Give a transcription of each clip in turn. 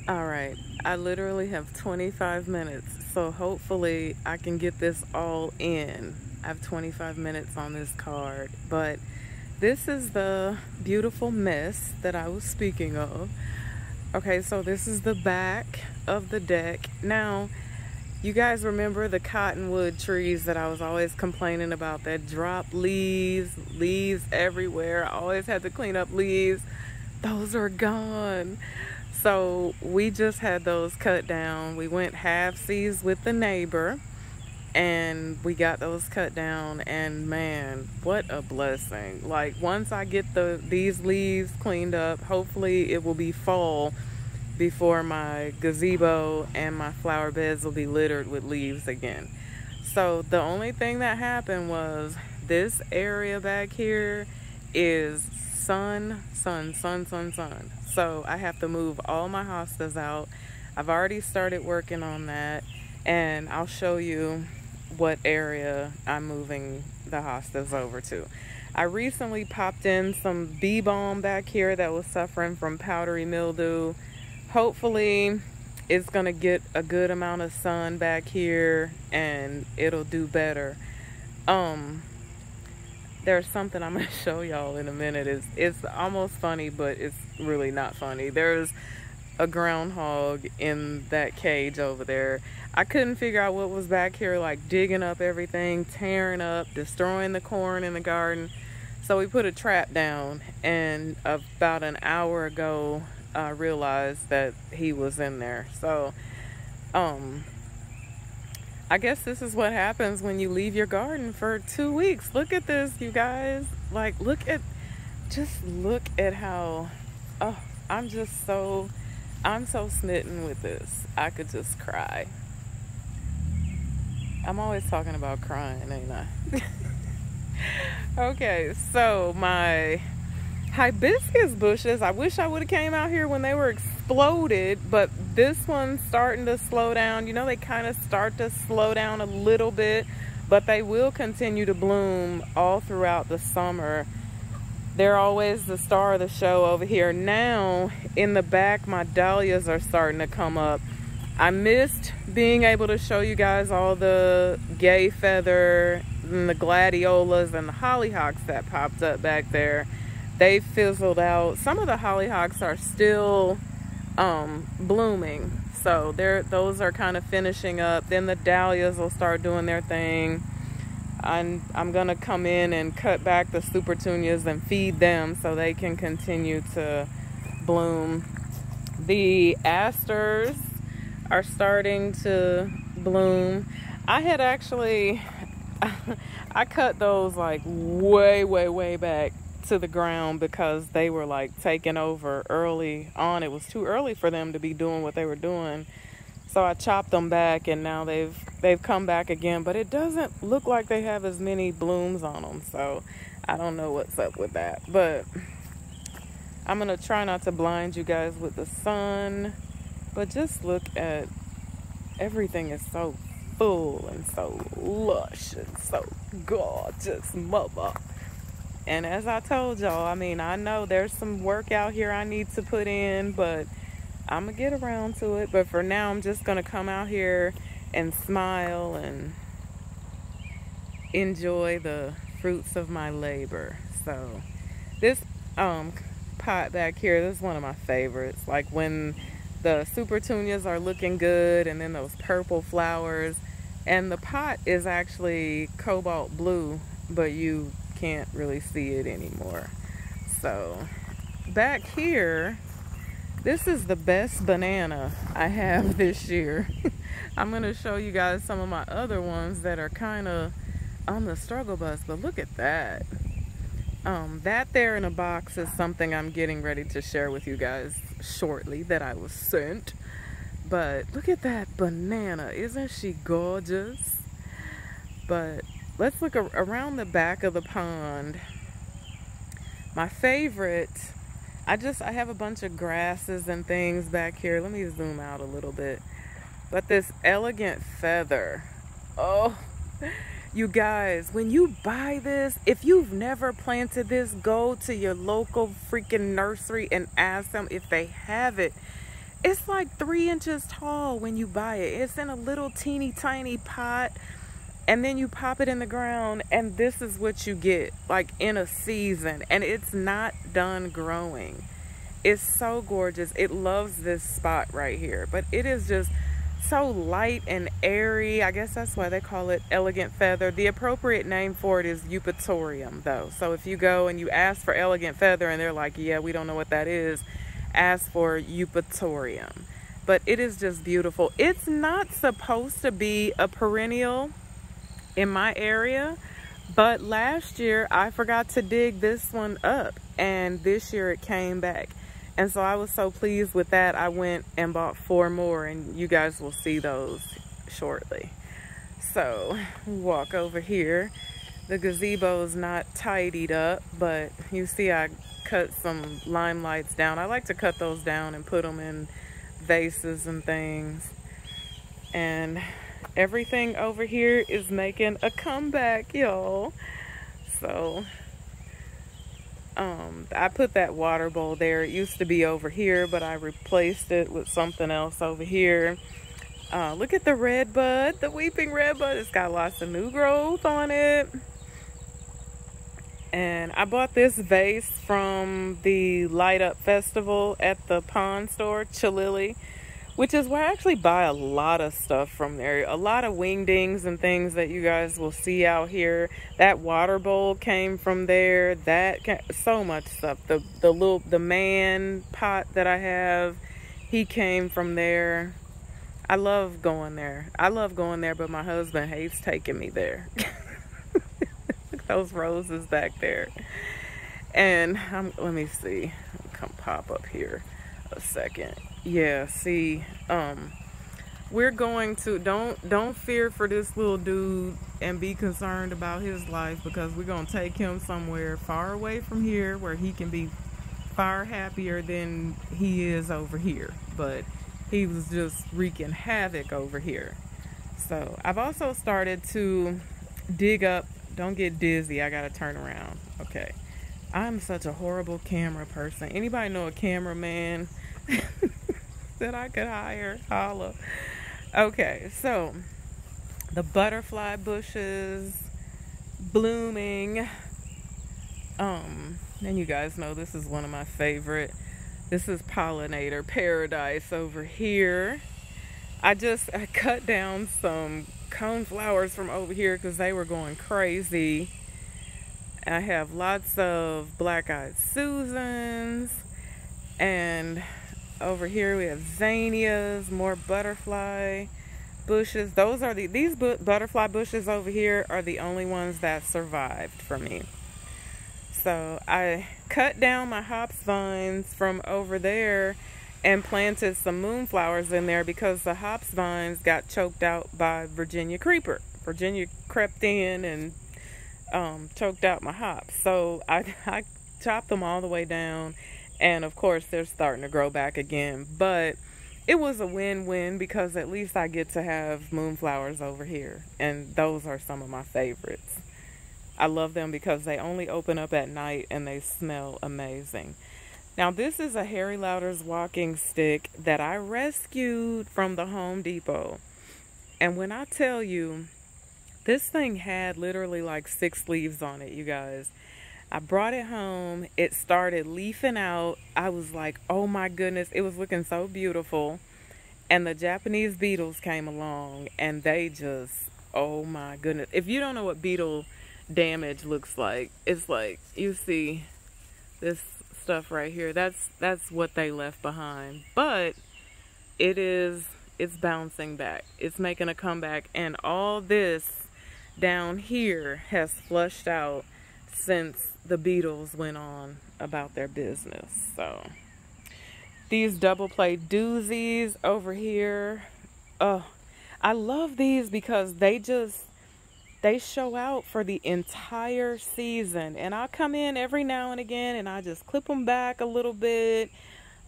All right, I literally have 25 minutes, so hopefully I can get this all in. I have 25 minutes on this card, but this is the beautiful mess that I was speaking of. Okay, so this is the back of the deck. Now, you guys remember the cottonwood trees that I was always complaining about that drop leaves everywhere. I always had to clean up leaves. Those are gone. So we just had those cut down. We went halfsies with the neighbor and we got those cut down, and man, what a blessing. Like, once I get these leaves cleaned up, hopefully it will be fall before my gazebo and my flower beds will be littered with leaves again. So the only thing that happened was this area back here is sun. So I have to move all my hostas out. I've already started working on that, and I'll show you what area I'm moving the hostas over to. I recently popped in some bee balm back here that was suffering from powdery mildew. Hopefully it's gonna get a good amount of sun back here and it'll do better. There's something I'm gonna show y'all in a minute. It's almost funny, but it's really not funny. There's a groundhog in that cage over there. I couldn't figure out what was back here, like digging up everything, tearing up, destroying the corn in the garden. So we put a trap down, and about an hour ago I realized that he was in there. So I guess this is what happens when you leave your garden for 2 weeks. Look at this, you guys. Like, just look at how, oh, I'm so smitten with this. I could just cry. I'm always talking about crying, ain't I? Okay, so my hibiscus bushes, I wish I would have came out here when they were exploded, but this one's starting to slow down. You know, they kind of start to slow down a little bit, but they will continue to bloom all throughout the summer. They're always the star of the show over here. Now, in the back, my dahlias are starting to come up. I missed being able to show you guys all the gay feather and the gladiolas and the hollyhocks that popped up back there. They fizzled out. Some of the hollyhocks are still blooming, so those are kind of finishing up. Then the dahlias will start doing their thing. I'm gonna come in and cut back the supertunias and feed them so they can continue to bloom. The asters are starting to bloom. I had actually I cut those like way back to the ground because they were like taking over early on. It was too early for them to be doing what they were doing, so I chopped them back, and now they've come back again, but it doesn't look like they have as many blooms on them, so I don't know what's up with that. But I'm gonna try not to blind you guys with the sun, but just look at everything. Is so full and so lush and so gorgeous, mother. And as I told y'all, I mean, I know there's some work out here I need to put in, but I'm gonna get around to it. But for now, I'm just gonna come out here and smile and enjoy the fruits of my labor. So this pot back here, this is one of my favorites. Like when the supertunias are looking good, and then those purple flowers, and the pot is actually cobalt blue, but you can't really see it anymore. So back here, this is the best banana I have this year. I'm gonna show you guys some of my other ones that are kind of on the struggle bus, but look at that. That there in a box is something I'm getting ready to share with you guys shortly that I was sent. But look at that banana. Isn't she gorgeous? But let's look around the back of the pond. My favorite, I have a bunch of grasses and things back here. Let me zoom out a little bit. But this elegant feather, oh, you guys, when you buy this, if you've never planted this, go to your local freaking nursery and ask them if they have it. It's like 3 inches tall when you buy it. It's in a little teeny tiny pot, and then you pop it in the ground, and this is what you get, like in a season, and it's not done growing. It's so gorgeous. It loves this spot right here, but it is just so light and airy. I guess that's why they call it elegant feather. The appropriate name for it is eupatorium, though. So if you go and you ask for elegant feather and they're like, yeah, we don't know what that is, ask for eupatorium. But it is just beautiful. It's not supposed to be a perennial in my area, but last year I forgot to dig this one up, and this year it came back. And so I was so pleased with that, I went and bought 4 more, and you guys will see those shortly. So, walk over here. The gazebo's not tidied up, but you see I cut some lime lights down. I like to cut those down and put them in vases and things. And everything over here is making a comeback, y'all. So I put that water bowl there. It used to be over here, but I replaced it with something else over here. Look at the red bud, the weeping red bud. It's got lots of new growth on it. And I bought this vase from the Light Up Festival at the pawn store, Chilili, which is where I actually buy a lot of stuff from there. A lot of wingdings and things that you guys will see out here. That water bowl came from there. So much stuff. The man pot that I have, he came from there. I love going there. But my husband hates taking me there. Look at those roses back there. And let me see. Come pop up here a second. Yeah, see, we're going to, don't fear for this little dude and be concerned about his life, because we're going to take him somewhere far away from here where he can be far happier than he is over here. But he was just wreaking havoc over here. So I've also started to dig up, don't get dizzy, I gotta turn around. Okay, I'm such a horrible camera person. Anybody know a cameraman that I could hire? Holla. Okay, so the butterfly bushes blooming. And you guys know this is one of my favorite. This is pollinator paradise over here. I cut down some coneflowers from over here because they were going crazy. I have lots of black-eyed Susans, and over here we have zinnias, more butterfly bushes. Those are these butterfly bushes over here are the only ones that survived for me. So I cut down my hops vines from over there and planted some moonflowers in there because the hops vines got choked out by Virginia creeper. Virginia crept in and choked out my hops. So I chopped them all the way down, and of course they're starting to grow back again. But it was a win-win because at least I get to have moonflowers over here, and those are some of my favorites. I love them because they only open up at night and they smell amazing. Now this is a Harry Lauder's walking stick that I rescued from the Home Depot. And when I tell you, this thing had literally like 6 leaves on it, you guys. I brought it home. It started leafing out. I was like, oh my goodness, it was looking so beautiful. And the Japanese beetles came along and they just, oh my goodness. If you don't know what beetle damage looks like, it's like, you see this stuff right here, that's what they left behind. But it's bouncing back. It's making a comeback, and all this down here has flushed out since the beetles went on about their business. So these double play doozies over here, oh, I love these because they show out for the entire season. And I'll come in every now and again and I just clip them back a little bit,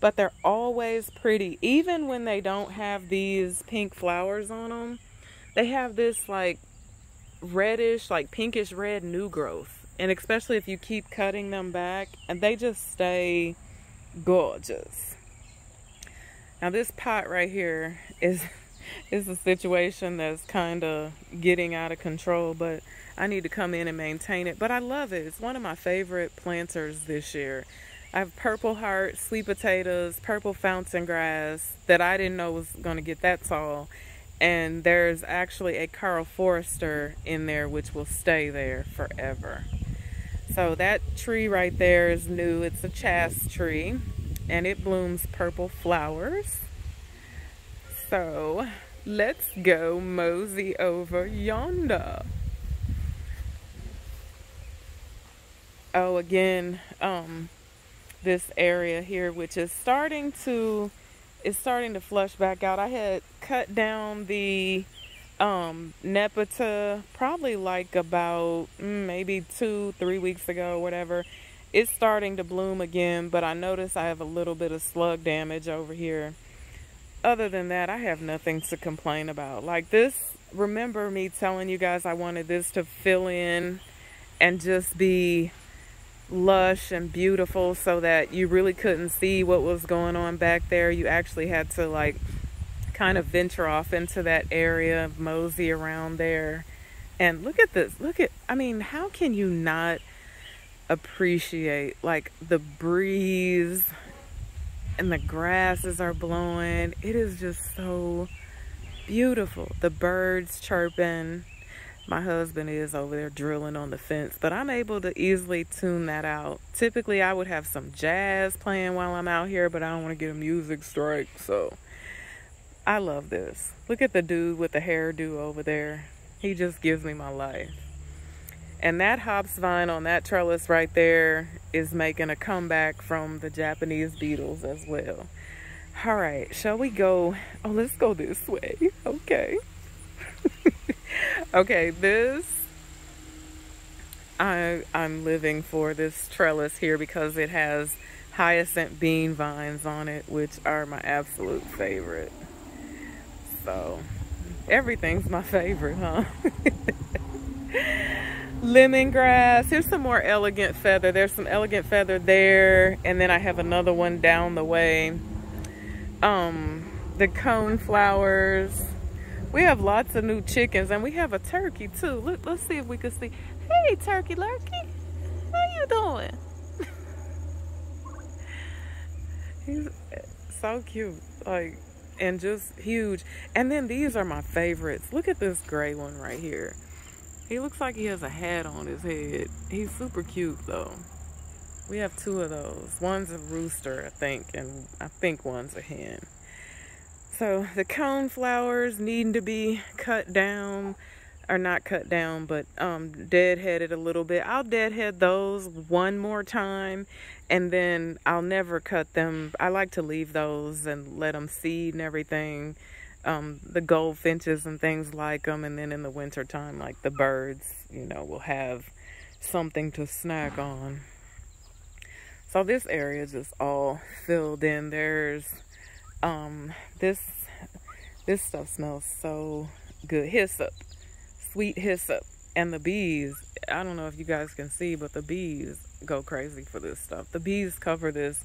but they're always pretty. Even when they don't have these pink flowers on them, they have this like reddish, like pinkish red new growth. And especially if you keep cutting them back, and they just stay gorgeous. Now this pot right here is a situation that's kind of getting out of control, but I need to come in and maintain it. But I love it. It's one of my favorite planters this year. I have purple heart, sweet potatoes, purple fountain grass that I didn't know was going to get that tall. And there's actually a Carl Forrester in there, which will stay there forever. So that tree right there is new. It's a chas tree, and it blooms purple flowers. So let's go mosey over yonder. Oh, again, this area here, which is starting to flush back out. I had cut down the Nepeta probably like about maybe 2-3 weeks ago or whatever. It's starting to bloom again, but I notice I have a little bit of slug damage over here. Other than that, I have nothing to complain about. Like this, remember me telling you guys I wanted this to fill in and just be lush and beautiful so that you really couldn't see what was going on back there. You actually had to like kind of venture off into that area, mosey around there. And look at this. I mean, how can you not appreciate like the breeze and the grasses are blowing? It is just so beautiful. The birds chirping. My husband is over there drilling on the fence, but I'm able to easily tune that out. Typically, I would have some jazz playing while I'm out here, but I don't want to get a music strike, so I love this. Look at the dude with the hairdo over there. He just gives me my life. And that hops vine on that trellis right there is making a comeback from the Japanese beetles as well. All right, shall we go? Oh, let's go this way. Okay. Okay, I'm living for this trellis here because it has hyacinth bean vines on it, which are my absolute favorite. So everything's my favorite, huh? Lemongrass. Here's some more elegant feather. There's some elegant feather there, and then I have another one down the way. The cone flowers. We have lots of new chickens, and we have a turkey too. Look, let's see if we can see. Hey, turkey lurkey, how you doing? He's so cute, like, and just huge. And then these are my favorites. Look at this gray one right here. He looks like he has a hat on his head. He's super cute though. We have two of those. One's a rooster, I think, and I think one's a hen. So the cone flowers needing to be cut down, or not cut down, but deadheaded a little bit. I'll deadhead those one more time, and then I'll never cut them. I like to leave those and let them seed and everything. The goldfinches and things like them, and then in the winter time, like the birds, you know, will have something to snack on. So this area is just all filled in. There's this stuff smells so good. Hyssop, sweet hyssop. And the bees, I don't know if you guys can see, but the bees go crazy for this stuff. The bees cover this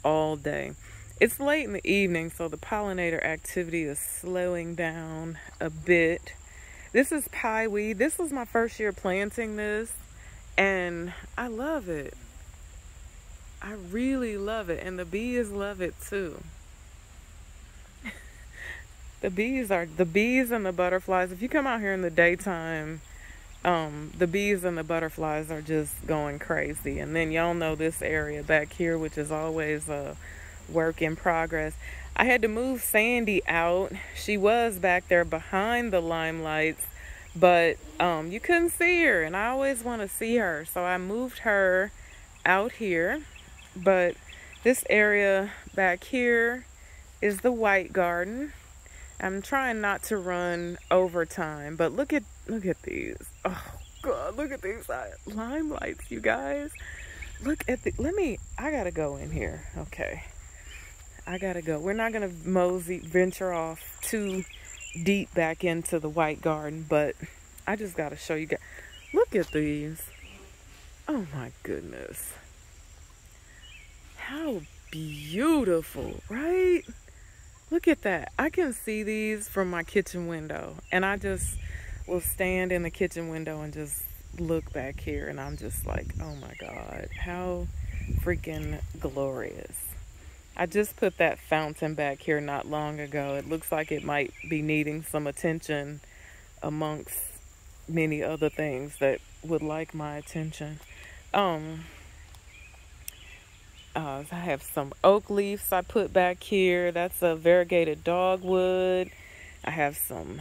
all day. It's late in the evening, so the pollinator activity is slowing down a bit. This is pieweed. This was my first year planting this, and I love it. I really love it, and the bees love it too. The bees and the butterflies. If you come out here in the daytime, the bees and the butterflies are just going crazy. And then y'all know this area back here, which is always a work in progress. I had to move Sandy out. She was back there behind the limelights, but you couldn't see her, and I always want to see her. So I moved her out here. But this area back here is the white garden. I'm trying not to run overtime, but look at these. Oh God, look at these limelights, you guys. Look at the, I gotta go in here. Okay. I gotta go. We're not gonna venture off too deep back into the white garden, but I just gotta show you guys. Look at these. Oh my goodness. How beautiful, right? look at that. I can see these from my kitchen window, and I just will stand in the kitchen window and just look back here, and I'm just like, oh my God, how freaking glorious. I just put that fountain back here not long ago. It looks like it might be needing some attention amongst many other things that would like my attention. I have some oak leaves I put back here. That's a variegated dogwood. I have some,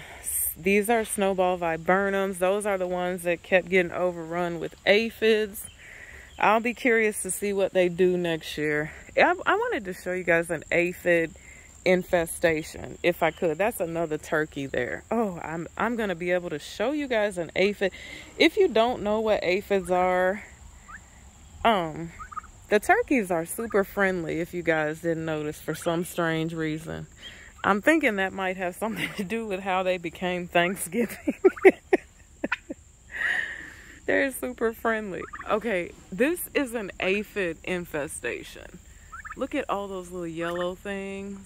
these are snowball viburnums. Those are the ones that kept getting overrun with aphids. I'll be curious to see what they do next year. I wanted to show you guys an aphid infestation, if I could. That's another turkey there. Oh, I'm gonna be able to show you guys an aphid. If you don't know what aphids are, the turkeys are super friendly, if you guys didn't notice, for some strange reason. I'm thinking that might have something to do with how they became Thanksgiving. They're super friendly. Okay, this is an aphid infestation. Look at all those little yellow things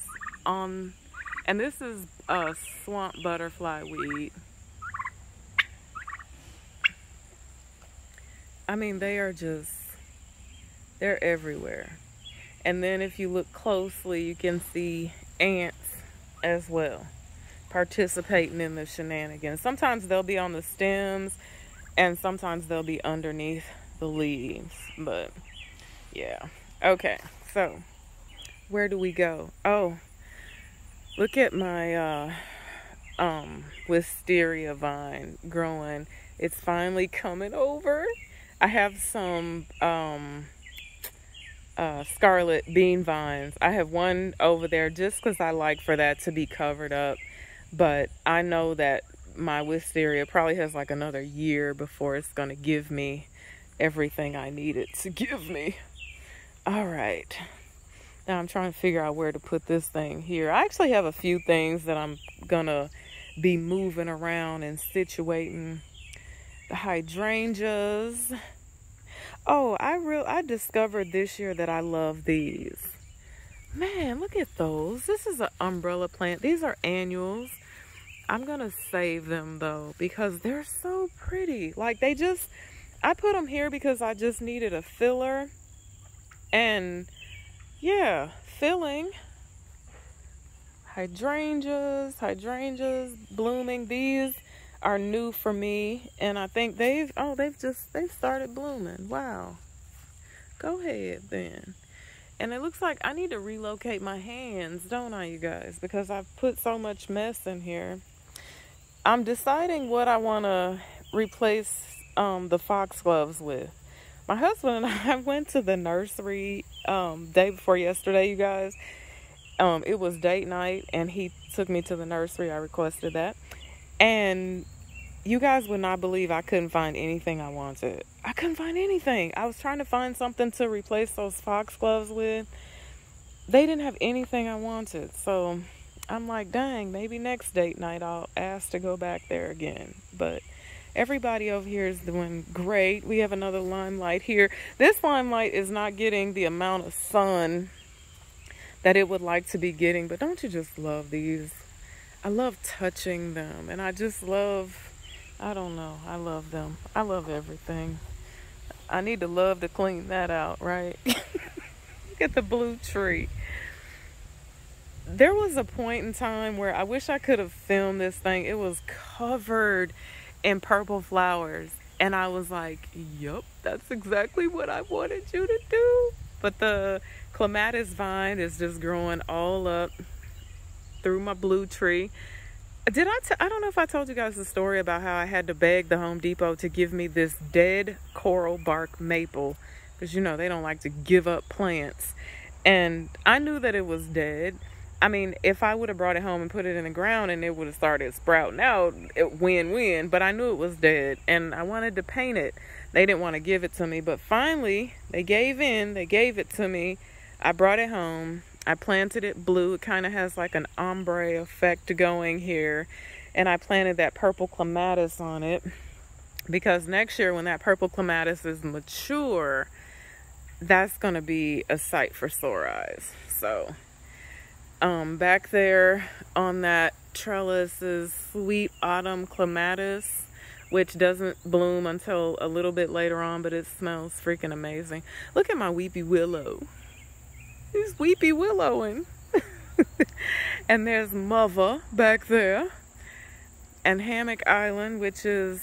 on, and this is a swamp butterfly weed. I mean, they are just, they're everywhere. And then if you look closely, you can see ants as well participating in the shenanigans. Sometimes they'll be on the stems, and sometimes they'll be underneath the leaves. But yeah. Okay, so where do we go? Oh, look at my wisteria vine growing. It's finally coming over. I have some scarlet bean vines. I have one over there just because I like for that to be covered up. But I know that my wisteria probably has like another year before it's going to give me everything I need it to give me. All right. Now I'm trying to figure out where to put this thing here. I actually have a few things that I'm going to be moving around and situating. The hydrangeas. Oh, I discovered this year that I love these. Man, look at those. This is an umbrella plant. These are annuals. I'm going to save them though because they're so pretty. Like I put them here because I just needed a filler. And yeah, filling. Hydrangeas blooming. These are new for me, and I think they've started blooming. Wow. Go ahead then. And it looks like I need to relocate my hands, don't I, you guys? Because I've put so much mess in here. I'm deciding what I want to replace the foxgloves with. My husband and I went to the nursery day before yesterday, you guys. It was date night, and he took me to the nursery. I requested that. And you guys would not believe I couldn't find anything I wanted. I couldn't find anything. I was trying to find something to replace those foxgloves with. They didn't have anything I wanted. So I'm like, dang, maybe next date night I'll ask to go back there again. But everybody over here is doing great. We have another limelight here. This limelight is not getting the amount of sun that it would like to be getting. But don't you just love these? I love touching them. And I just love, I don't know, I love them. I love everything. I need to love to clean that out, right? Look at the blue tree. There was a point in time where I wish I could have filmed this thing. It was covered in purple flowers. And I was like, yup, that's exactly what I wanted you to do. But the clematis vine is just growing all up through my blue tree. I don't know if I told you guys the story about how I had to beg the Home Depot to give me this dead coral bark maple. Because, you know, they don't like to give up plants. And I knew that it was dead. I mean, if I would have brought it home and put it in the ground and it would have started sprouting out, win-win. But I knew it was dead. And I wanted to paint it. They didn't want to give it to me. But finally, they gave in. They gave it to me. I brought it home. I planted it blue. It kind of has like an ombre effect going here. And I planted that purple clematis on it. Because next year when that purple clematis is mature, that's going to be a sight for sore eyes. So Back there on that trellis is sweet autumn clematis, which doesn't bloom until a little bit later on, but it smells freaking amazing. Look at my weepy willow. He's weepy willowing. And there's Mother back there. And Hammock Island, which is,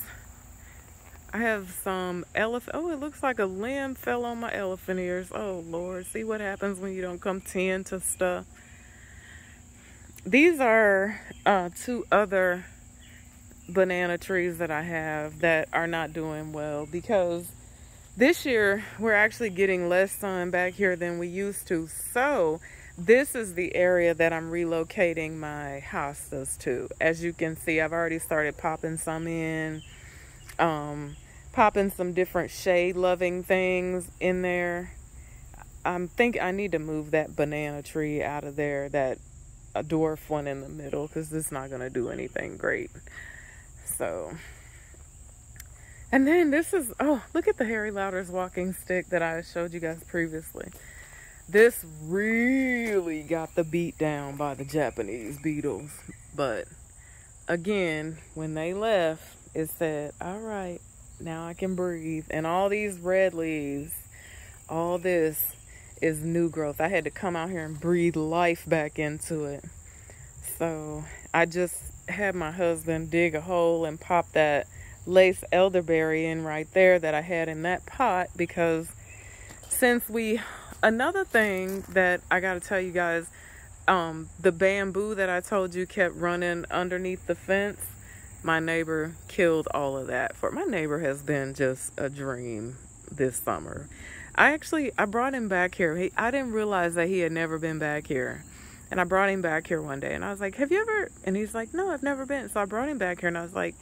I have some elephant. Oh, it looks like a limb fell on my elephant ears. Oh, Lord. See what happens when you don't come tend to stuff. These are 2 other banana trees that I have that are not doing well, because this year we're actually getting less sun back here than we used to. So this is the area that I'm relocating my hostas to. As you can see, I've already started popping some in, popping some different shade loving things in there. I think I need to move that banana tree out of there, that a dwarf one in the middle, because it's not going to do anything great. So, and then this is, oh, look at the Harry Lauder's walking stick that I showed you guys previously. This really got the beat down by the Japanese beetles. But again, when they left, it said, all right, now I can breathe. And all these red leaves, all this is new growth. I had to come out here and breathe life back into it. So I just had my husband dig a hole and pop that lace elderberry in right there that I had in that pot, because since another thing that I got to tell you guys, the bamboo that I told you kept running underneath the fence, my neighbor killed all of that. My neighbor has been just a dream this summer. I brought him back here. I didn't realize that he had never been back here. And I brought him back here one day. And I was like, have you ever? And he's like, no, I've never been. So I brought him back here. And I was like,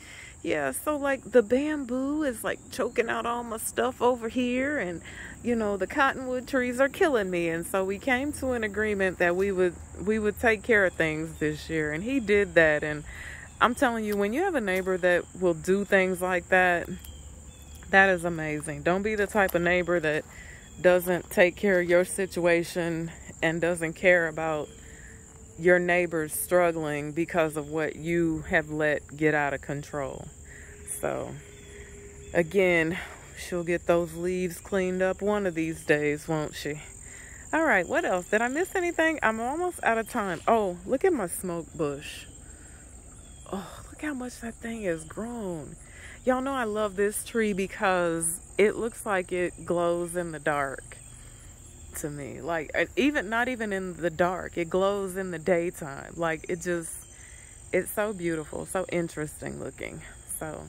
yeah, so like the bamboo is like choking out all my stuff over here. And, you know, the cottonwood trees are killing me. And so we came to an agreement that we would take care of things this year. And he did that. And I'm telling you, when you have a neighbor that will do things like that, that is amazing. Don't be the type of neighbor that doesn't take care of your situation and doesn't care about your neighbors struggling because of what you have let get out of control. So again, she'll get those leaves cleaned up one of these days, won't she? All right, what else? Did I miss anything? I'm almost out of time. Oh, look at my smoke bush. Oh, look how much that thing has grown. Y'all know I love this tree because it looks like it glows in the dark to me. Like, not even in the dark, it glows in the daytime. Like, it's so beautiful, so interesting looking. So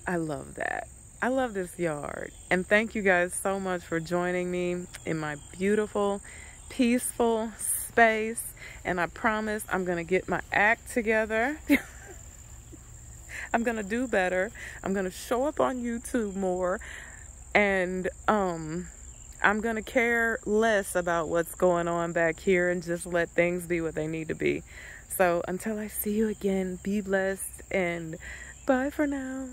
I love that. I love this yard. And thank you guys so much for joining me in my beautiful, peaceful space. And I promise I'm gonna get my act together. I'm gonna do better. I'm gonna show up on YouTube more, and I'm gonna care less about what's going on back here and just let things be what they need to be. So until I see you again, be blessed and bye for now.